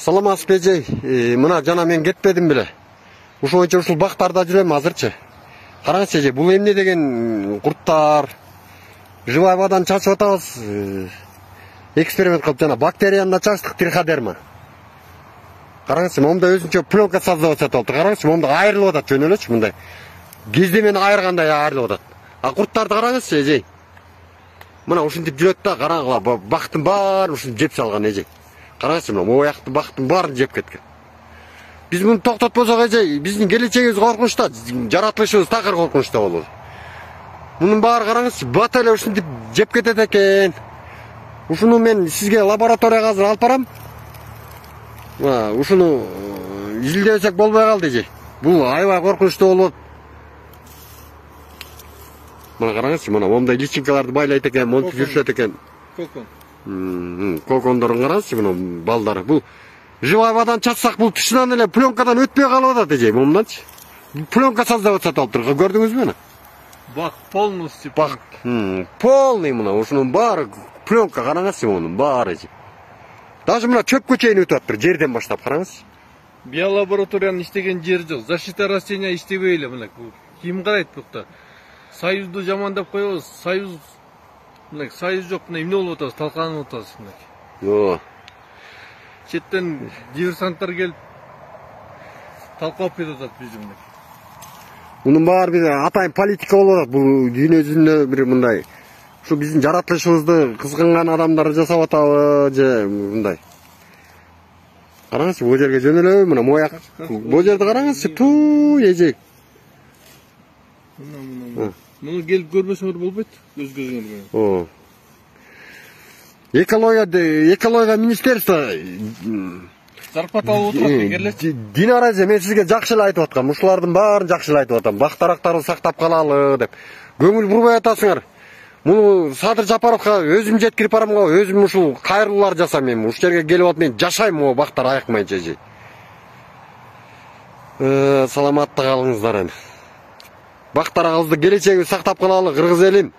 Саламатсызбы эжей, мына жана мен кетпедим беле. Ушул боюнча ушул бактарда жүрөм азырчы. Караңызчы эжей, бул эмне деген курттар? Живой водадан чачып атабыз. Эксперимент кылып жана бактерияны да чачтык, триходерма. Караңызчы, момда өзүнчө пленка создавать этип атат. Караңызчы, момда айрылып атат жөн элечи мындай. Кездемени айыргандай айрылып атат. А курттарды караңызчы эжей. Мына ушинтип жүрөт да, караңгыла, бактын баарын ушинтип жеп салган эжей. Караңызчы, мына мояктын бактын баарын жеп кеткен. Биз муну токтотпосок эжей, биздин келечегибиз коркунучта, жаратылышыбыз такыр коркунучта болот. Мунун баары караңызчы, бата эле ушинтип жеп кетет экен. Ушуну мен сизге лабораторияга азыр алып барам. Ушуну изилдебесек болбой калды эжей. Бул аябай коркунучтуу болот. Мына караңызчы, мына момдай личинкаларды байлайт экен, монтип жүрүшөт экен. Кокон. Кокондорун караңызчы, мына балдары. Бул живой водадан чачсак, бул тышынан эле пленкадан өтпөй калып атат эжей, момунданчы. Пленка создавать атып тур. Көрдүңүзбү мына? Бак полностью. Бак полный мына, ушунун баары пленка, караңызчы, мунун баары эжей. Даже мына чөпкө чейин өтүп атыптыр, жерден баштап караңызчы. Биолабораториянын иштеген жери жок. Защита растения иштебей эле мына. Ким карайт букта? Союзду жамандап коебуз. Союз жок, мына эмне болуп атабыз, талкаланып атабыз мына. Четтен диверсанттар келип талкалап кетип атат бизди мына. Мунун баары бир атайын политика болуп атат. Бул дүйнө жүзүндө бир мындай ушу биздин жаратылышыбызды кызганган адамдар жасап атабы же мындай. Караңызчы, бул жерге жөн эле мына мояк. Бул жерди караңызчы, туу эжек. Муну келип көрбөсөңөр болбойт, өз көзүңөр менен. Экология министерство зарплата алып отурат келечи. Динара эже, мен сизге жакшы эле айтып аткам. Ушулардын баарын жакшы эле айтып атам. Бактарактарды сактап калалы деп. Көңүл бурбай атасыңар. Муну Садыр Жапаровга өзүм жеткирип барам го, өзүм ушул кайрылуулар жасайм мен. Ушул жерге келип атып мен жашайм могу бактар айыкмайынча эже. Саламатта калыңыздар эми. Бактарыбызды келечегибизди сактап калалы, кыргыз элим.